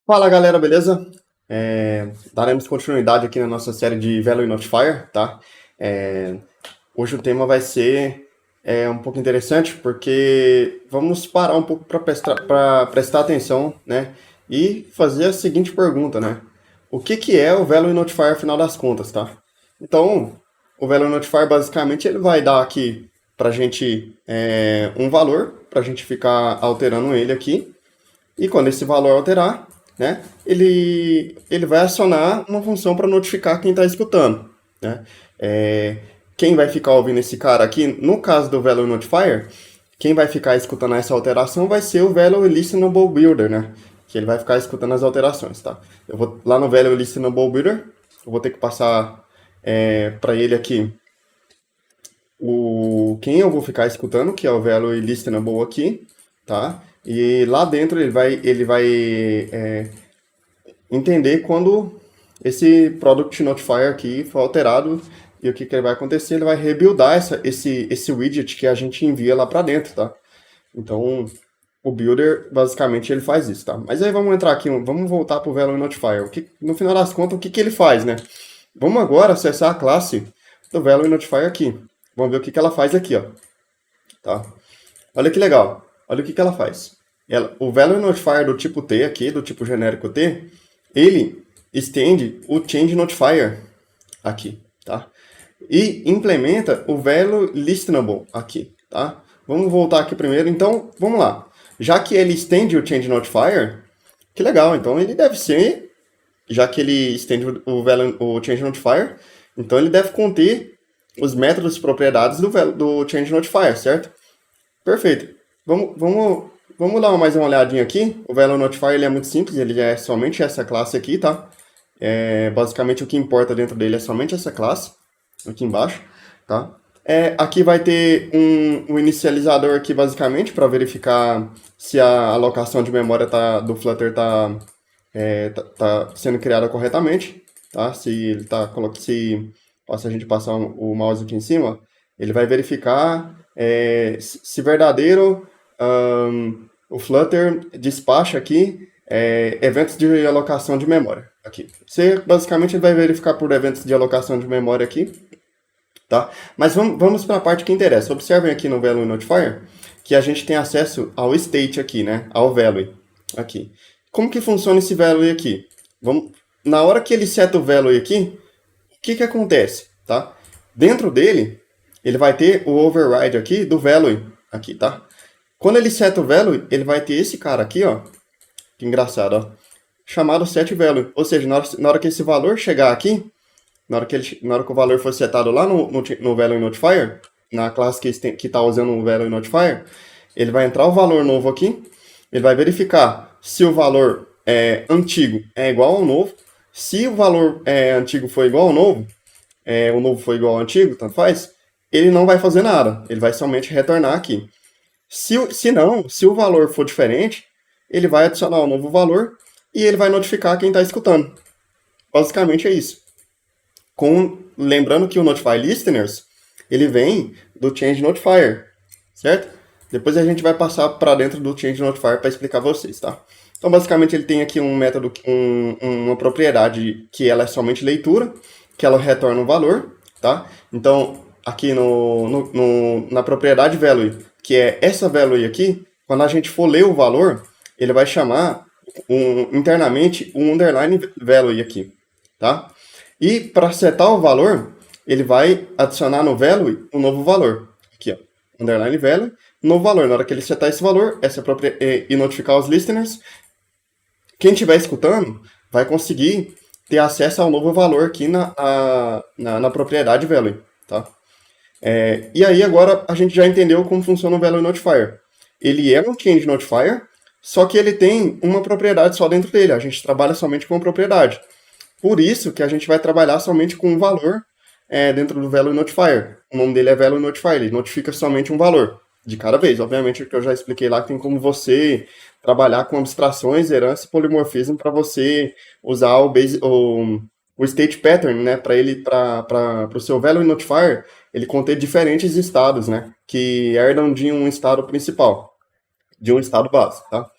Fala galera, beleza? Daremos continuidade aqui na nossa série de Value Notifier, tá? É, Hoje o tema vai ser um pouco interessante porque vamos parar um pouco para prestar atenção, né? E fazer a seguinte pergunta, né? O que que é o Value Notifier afinal das contas, tá? Então, o Value Notifier basicamente ele vai dar aqui para gente um valor, para a gente ficar alterando ele aqui. E quando esse valor alterar, né, ele vai acionar uma função para notificar quem está escutando. Né? É, Quem vai ficar ouvindo esse cara aqui, no caso do Value Notifier, quem vai ficar escutando essa alteração vai ser o Value Listenable Builder, né? Que ele vai ficar escutando as alterações, tá? Eu vou lá no Value Listenable Builder, eu vou ter que passar para ele aqui quem eu vou ficar escutando, que é o Value Listenable aqui, tá? E lá dentro ele vai entender quando esse Product Notifier aqui for alterado e o que, que vai acontecer, ele vai rebuildar esse widget que a gente envia lá para dentro, tá? Então, o Builder, basicamente, ele faz isso, tá? Mas aí vamos entrar aqui, vamos voltar para o Value Notifier. No final das contas, o que, que ele faz, né? Vamos agora acessar a classe do Value Notifier aqui. Vamos ver o que, que ela faz aqui, ó. Tá? Olha que legal. Olha o que, que ela faz. O Value Notifier do tipo T aqui, do tipo genérico T, ele estende o Change Notifier aqui, tá? E implementa o Value Listenable aqui, tá? Vamos voltar aqui primeiro. Então, vamos lá. Já que ele estende o Change Notifier, que legal. Então, ele deve ser, já que ele estende o Change Notifier, então ele deve conter os métodos e propriedades do Change Notifier, certo? Perfeito. Vamos dar mais uma olhadinha aqui. O Value Notifier ele é muito simples, ele é somente essa classe aqui, tá? Basicamente o que importa dentro dele é somente essa classe, aqui embaixo, tá? Aqui vai ter um inicializador aqui basicamente para verificar se a alocação de memória do Flutter tá sendo criada corretamente, tá? Se ele tá se a gente passar o mouse aqui em cima, ele vai verificar se verdadeiro o Flutter despacha aqui eventos de alocação de memória. Aqui. Você basicamente vai verificar por eventos de alocação de memória aqui, tá? Mas vamos para a parte que interessa. Observem aqui no Value Notifier que a gente tem acesso ao state aqui, né? Ao value aqui. Como que funciona esse value aqui? Na hora que ele seta o value aqui, o que que acontece, tá? Dentro dele, ele vai ter o override aqui do value aqui, tá? Quando ele seta o value, ele vai ter esse cara aqui, ó. Que engraçado, ó. Chamado setValue. Ou seja, na hora que esse valor chegar aqui, na hora que o valor for setado lá no Value Notifier, na classe que está usando o Value Notifier, ele vai entrar o valor novo aqui, ele vai verificar se o valor antigo é igual ao novo. Se o valor antigo for igual ao novo, o novo for igual ao antigo, tanto faz, ele não vai fazer nada. Ele vai somente retornar aqui. Se o valor for diferente, ele vai adicionar um novo valor e ele vai notificar quem está escutando. Basicamente é isso. Lembrando que o Notify Listeners, ele vem do Change Notifier, certo? Depois a gente vai passar para dentro do Change Notifier para explicar a vocês, tá? Então, basicamente, ele tem aqui um método, uma propriedade que ela é somente leitura, que ela retorna um valor, tá? Então, aqui na propriedade value, que é essa value aqui, quando a gente for ler o valor, ele vai chamar internamente um underline value aqui, tá? E para setar o valor, ele vai adicionar no value um novo valor. Aqui, ó. Underline value, novo valor. Na hora que ele setar esse valor, e notificar os listeners, quem estiver escutando vai conseguir ter acesso ao novo valor aqui na propriedade value, tá? E aí agora a gente já entendeu como funciona o Value Notifier. Ele é um Change Notifier, só que ele tem uma propriedade só dentro dele. A gente trabalha somente com a propriedade. Por isso que a gente vai trabalhar somente com um valor dentro do Value Notifier. O nome dele é Value Notifier, ele notifica somente um valor de cada vez. Obviamente, o que eu já expliquei lá, que tem como você trabalhar com abstrações, herança e polimorfismo para você usar o state pattern, né, para o seu Value Notifier, ele conter diferentes estados, né, que herdam de um estado principal, de um estado base, tá?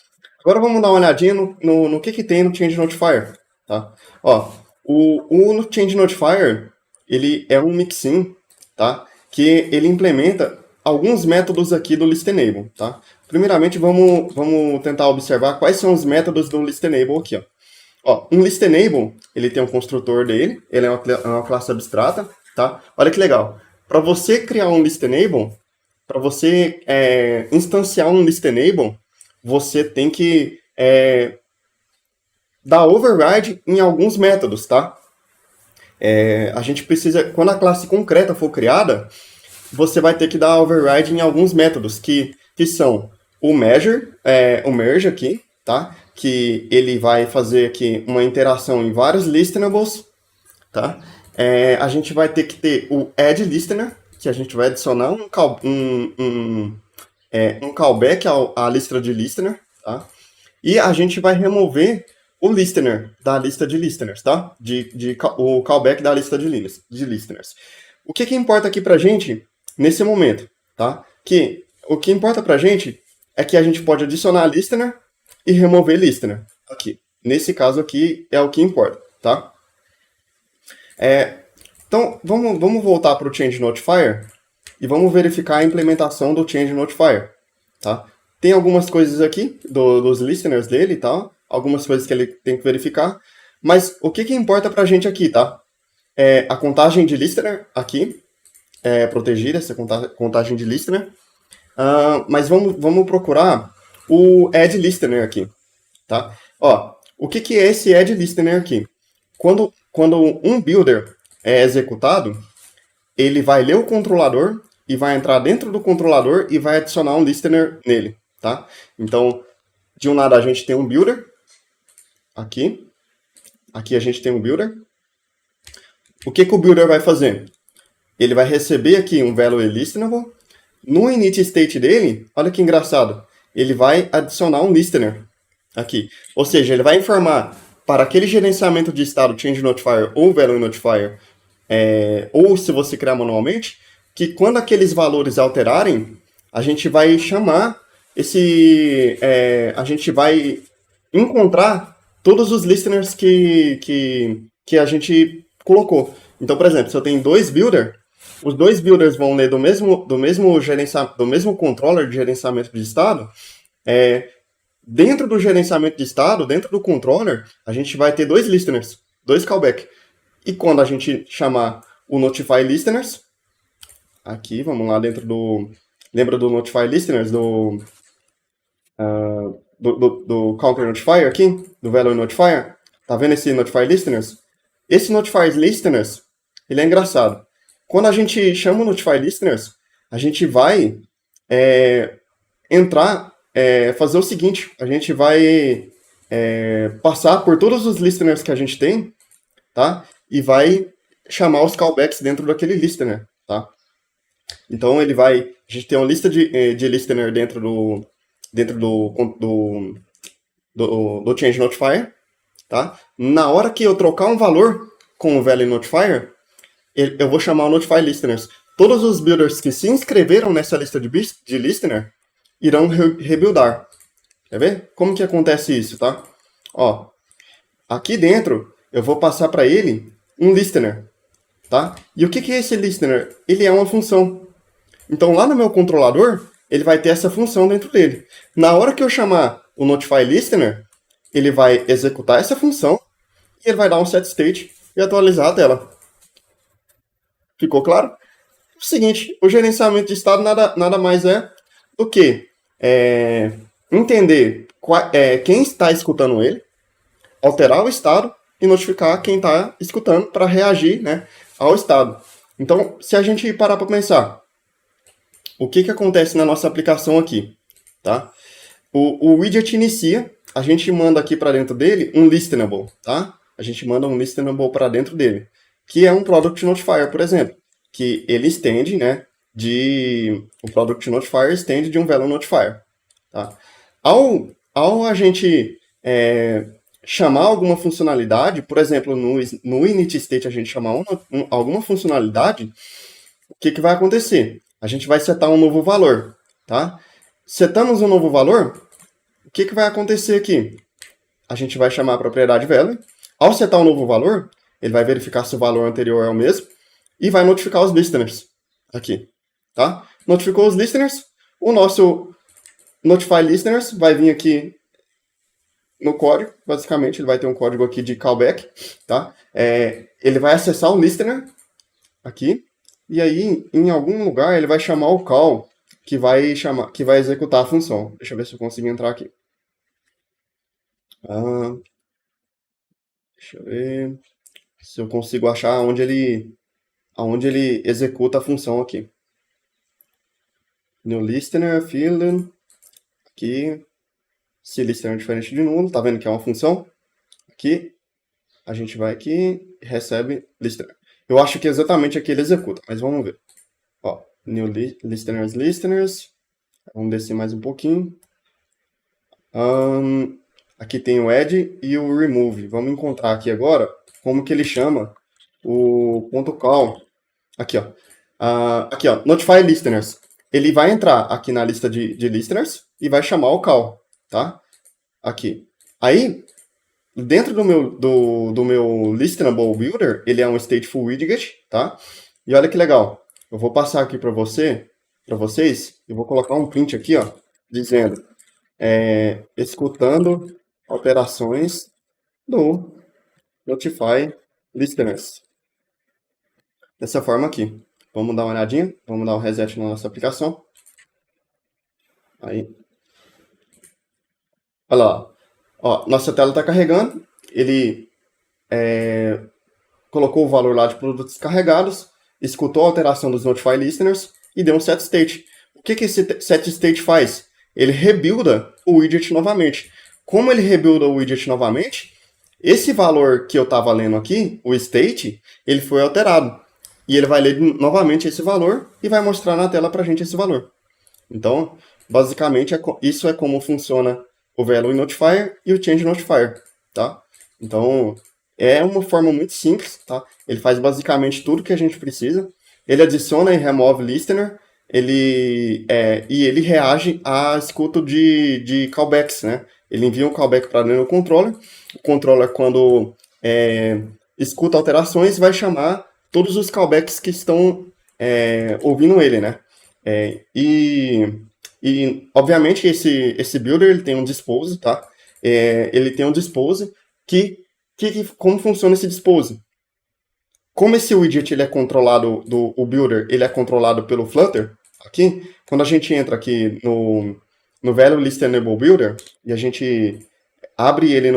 Agora vamos dar uma olhadinha no que tem no Change Notifier, tá? Ó, o Change Notifier, ele é um mixin, tá? Que ele implementa alguns métodos aqui do Listenable, tá? Primeiramente, vamos tentar observar quais são os métodos do Listenable aqui, ó. Ó, um Listenable, ele tem um construtor dele, ele é uma classe abstrata, tá? Olha que legal. Para você criar um Listenable, para você instanciar um Listenable, você tem que dar override em alguns métodos, tá? A gente precisa, quando a classe concreta for criada, você vai ter que dar override em alguns métodos, que são o measure, o merge aqui, tá? Que ele vai fazer aqui uma interação em vários listenables, tá? A gente vai ter que ter o add listener, que a gente vai adicionar um callback à lista de listener, tá? E a gente vai remover o listener da lista de listeners, tá? O callback da lista de listeners. O que importa aqui pra gente nesse momento, tá? Que o que importa pra gente é que a gente pode adicionar listener e remover listener aqui. Nesse caso aqui é o que importa, tá? Então, vamos voltar para o Change Notifier e vamos verificar a implementação do Change Notifier, tá? Tem algumas coisas aqui dos listeners dele e tal, algumas coisas que ele tem que verificar, mas o que importa pra gente aqui, tá? É a contagem de listener aqui, protegida, essa contagem de listener, mas vamos procurar o add listener aqui, tá? Ó, o que é esse add listener aqui? Quando um builder é executado, ele vai ler o controlador e vai entrar dentro do controlador e vai adicionar um listener nele, tá? Então, de um lado a gente tem um builder, aqui a gente tem um builder. O que o builder vai fazer? Ele vai receber aqui um value listenable. No init state dele, olha que engraçado, ele vai adicionar um listener aqui. Ou seja, ele vai informar para aquele gerenciamento de estado change notifier ou value notifier, ou se você criar manualmente, que quando aqueles valores alterarem, a gente vai chamar a gente vai encontrar todos os listeners que a gente colocou. Então, por exemplo, se eu tenho dois builders, os dois builders vão ler do mesmo controller de gerenciamento de estado. Dentro do gerenciamento de estado, dentro do controller, a gente vai ter dois listeners, dois callback. E quando a gente chamar o notify listeners, aqui, vamos lá dentro do... Lembra do notify listeners, do counter notifier aqui, do value notifier? Tá vendo esse notify listeners? Esse notify listeners, ele é engraçado. Quando a gente chama o notify listeners, a gente vai fazer o seguinte, a gente vai passar por todos os listeners que a gente tem, tá? E vai chamar os callbacks dentro daquele listener, tá? Então a gente tem uma lista de listener dentro do change notifier, tá? Na hora que eu trocar um valor com o value notifier, eu vou chamar o notify listeners. Todos os builders que se inscreveram nessa lista de listener irão rebuildar. Quer ver? Como que acontece isso, tá? Ó, aqui dentro eu vou passar para ele um listener, tá? E o que é esse listener? Ele é uma função. Então lá no meu controlador, ele vai ter essa função dentro dele. Na hora que eu chamar o notify listener, ele vai executar essa função e ele vai dar um set state e atualizar a tela. Ficou claro? O seguinte, o gerenciamento de estado nada mais é do que entender quem está escutando ele, alterar o estado e notificar quem está escutando para reagir, né, ao estado. Então, se a gente parar para pensar, o que acontece na nossa aplicação aqui? Tá? O widget inicia, a gente manda aqui para dentro dele um listenable, tá? A gente manda um listenable para dentro dele, que é um product notifier, por exemplo, que ele estende, né, o product notifier estende de um value notifier, tá? Ao a gente chamar alguma funcionalidade, por exemplo, no init state a gente chamar alguma funcionalidade, o que vai acontecer? A gente vai setar um novo valor, tá? Setamos um novo valor, o que vai acontecer aqui? A gente vai chamar a propriedade value. Ao setar um novo valor, ele vai verificar se o valor anterior é o mesmo e vai notificar os listeners aqui, tá? Notificou os listeners, o nosso notify listeners vai vir aqui no código, basicamente, ele vai ter um código aqui de callback, tá? Ele vai acessar o listener aqui, e aí, em algum lugar, ele vai chamar o call que vai executar a função. Deixa eu ver se eu consigo entrar aqui. Deixa eu ver se eu consigo achar onde ele executa a função aqui. New listener, field, aqui, se listener é diferente de nulo, tá vendo que é uma função? Aqui, a gente vai aqui e recebe listener. Eu acho que exatamente aqui ele executa, mas vamos ver. Ó, new listeners, vamos descer mais um pouquinho. Aqui tem o add e o remove. Vamos encontrar aqui agora como que ele chama o ponto .call. Aqui, ó. Aqui, ó, notify listeners. Ele vai entrar aqui na lista de listeners e vai chamar o call, tá? Aqui. Aí, dentro do meu listenable builder, ele é um stateful widget, tá? E olha que legal. Eu vou passar aqui para vocês, eu vou colocar um print aqui, ó, dizendo escutando operações do notify listeners. Dessa forma aqui. Vamos dar uma olhadinha, vamos dar um reset na nossa aplicação. Aí. Olha lá. Ó, nossa tela está carregando. Ele colocou o valor lá de produtos carregados, escutou a alteração dos notify listeners e deu um set state. O que esse set state faz? Ele rebuilda o widget novamente. Como ele rebuilda o widget novamente, esse valor que eu estava lendo aqui, o state, ele foi alterado. E ele vai ler novamente esse valor e vai mostrar na tela para a gente esse valor. Então, basicamente, isso é como funciona o value notifier e o change notifier, tá? Então, é uma forma muito simples, tá? Ele faz basicamente tudo que a gente precisa. Ele adiciona e remove listener, e ele reage à escuta de callbacks, né? Ele envia um callback para dentro do controller. O controller, quando escuta alterações, vai chamar todos os callbacks que estão ouvindo ele, né? E obviamente, esse builder ele tem um dispose, tá? Ele tem um dispose como funciona esse dispose? Como esse widget ele é controlado, o builder, ele é controlado pelo Flutter, aqui, quando a gente entra aqui no Value Listenable Builder, e a gente abre ele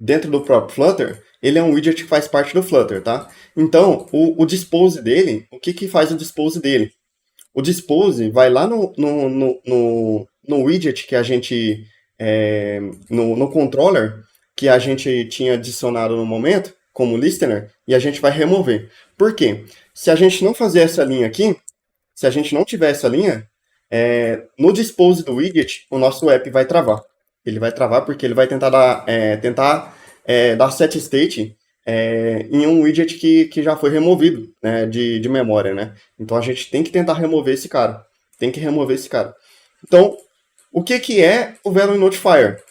dentro do próprio Flutter, ele é um widget que faz parte do Flutter, tá? Então, o dispose dele, o que faz o dispose dele? O dispose vai lá no widget que a gente, no controller, que a gente tinha adicionado no momento, como listener, e a gente vai remover. Por quê? Se a gente não fazer essa linha aqui, se a gente não tiver essa linha, no dispose do widget, o nosso app vai travar. Ele vai travar porque ele vai tentar dar set state em um widget que já foi removido, né, de memória, né? Então a gente tem que tentar remover esse cara. Então, o que é o Value Notifier?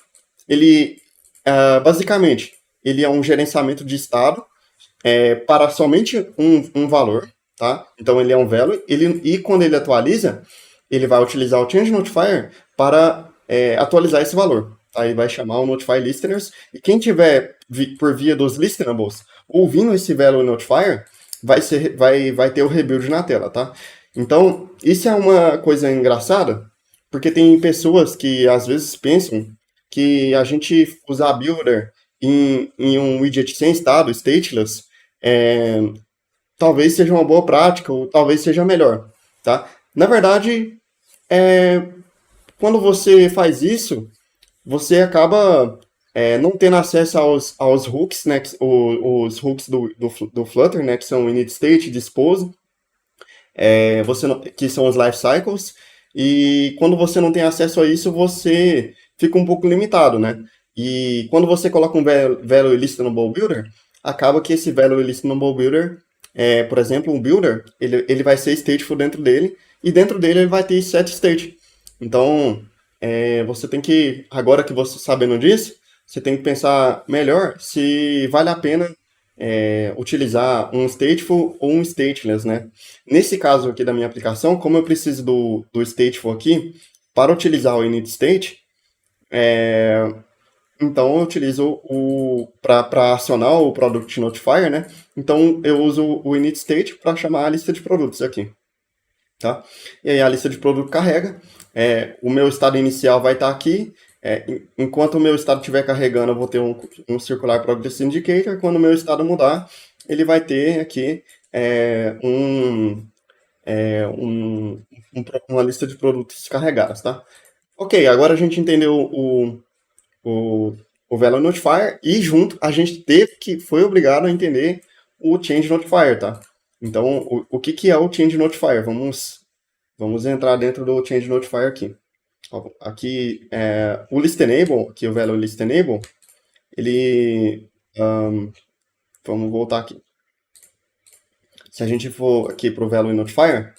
Ele, basicamente, ele é um gerenciamento de estado para somente um valor, tá? Então ele é um value, e quando ele atualiza, ele vai utilizar o Change Notifier para atualizar esse valor. Aí vai chamar o Notify Listeners, e quem tiver por via dos listenables ouvindo esse Value Notifier, vai ter o rebuild na tela, tá? Então, isso é uma coisa engraçada, porque tem pessoas que às vezes pensam que a gente usar builder em um widget sem estado, stateless, talvez seja uma boa prática, ou talvez seja melhor, tá? Na verdade, quando você faz isso, você acaba não tendo acesso aos hooks, né, os hooks do Flutter, né, que são init state, dispose, que são os life cycles, e quando você não tem acesso a isso, você fica um pouco limitado, né? E quando você coloca um Value Listenable Builder, acaba que esse Value Listenable Builder, por exemplo, um builder, ele vai ser stateful dentro dele, e dentro dele ele vai ter set state. Então, você tem que, agora que você sabendo disso, você tem que pensar melhor se vale a pena utilizar um stateful ou um stateless, né? Nesse caso aqui da minha aplicação, como eu preciso do stateful aqui para utilizar o init state, então eu utilizo para acionar o product notifier, né? Então eu uso o init state para chamar a lista de produtos aqui, tá? E aí a lista de produto carrega, o meu estado inicial vai estar aqui, enquanto o meu estado estiver carregando, eu vou ter um circular progress indicator. Quando o meu estado mudar, ele vai ter aqui uma lista de produtos carregados, tá? Ok, agora a gente entendeu o, o Value Notifier e junto a gente foi obrigado a entender o Change Notifier, tá? Então, o que é o Change Notifier? Vamos entrar dentro do Change Notifier aqui. Aqui, o List Enable, aqui o Value List Enable, ele... vamos voltar aqui. Se a gente for aqui para o Value Notifier,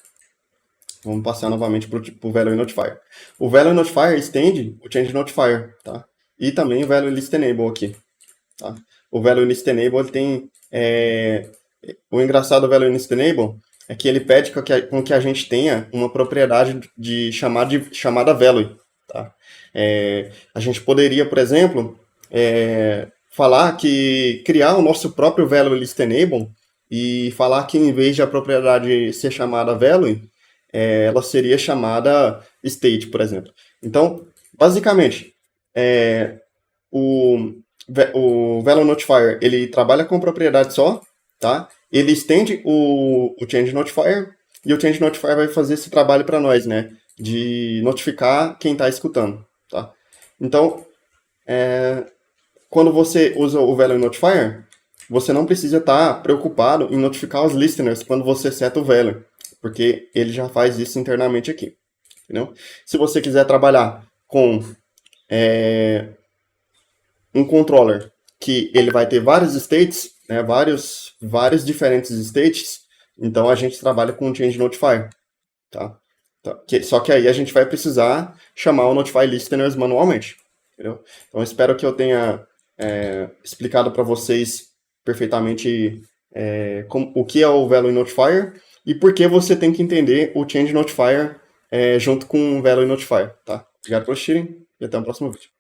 vamos passar novamente para o Value Notifier. O Value Notifier estende o Change Notifier, tá? E também o Value List Enable aqui, tá? O Value List Enable, ele tem... o engraçado do Value List Enable é que ele pede com que a gente tenha uma propriedade de chamada value, tá? A gente poderia, por exemplo, falar que criar o nosso próprio Value List Enable e falar que em vez de a propriedade ser chamada value, ela seria chamada state, por exemplo. Então, basicamente, o Value Notifier, ele trabalha com propriedade só, tá? Ele estende o Change Notifier e o Change Notifier vai fazer esse trabalho para nós, né? De notificar quem está escutando, tá? Então, quando você usa o Value Notifier, você não precisa estar preocupado em notificar os listeners quando você seta o value, porque ele já faz isso internamente aqui, entendeu? Se você quiser trabalhar com um controller que ele vai ter vários states, né, vários diferentes states, então a gente trabalha com o Change Notifier, tá? Só que aí a gente vai precisar chamar o Notify Listeners manualmente, entendeu? Então espero que eu tenha explicado para vocês perfeitamente o que é o Value Notifier e por que você tem que entender o Change Notifier junto com o Value Notifier, tá? Obrigado por assistirem e até o próximo vídeo.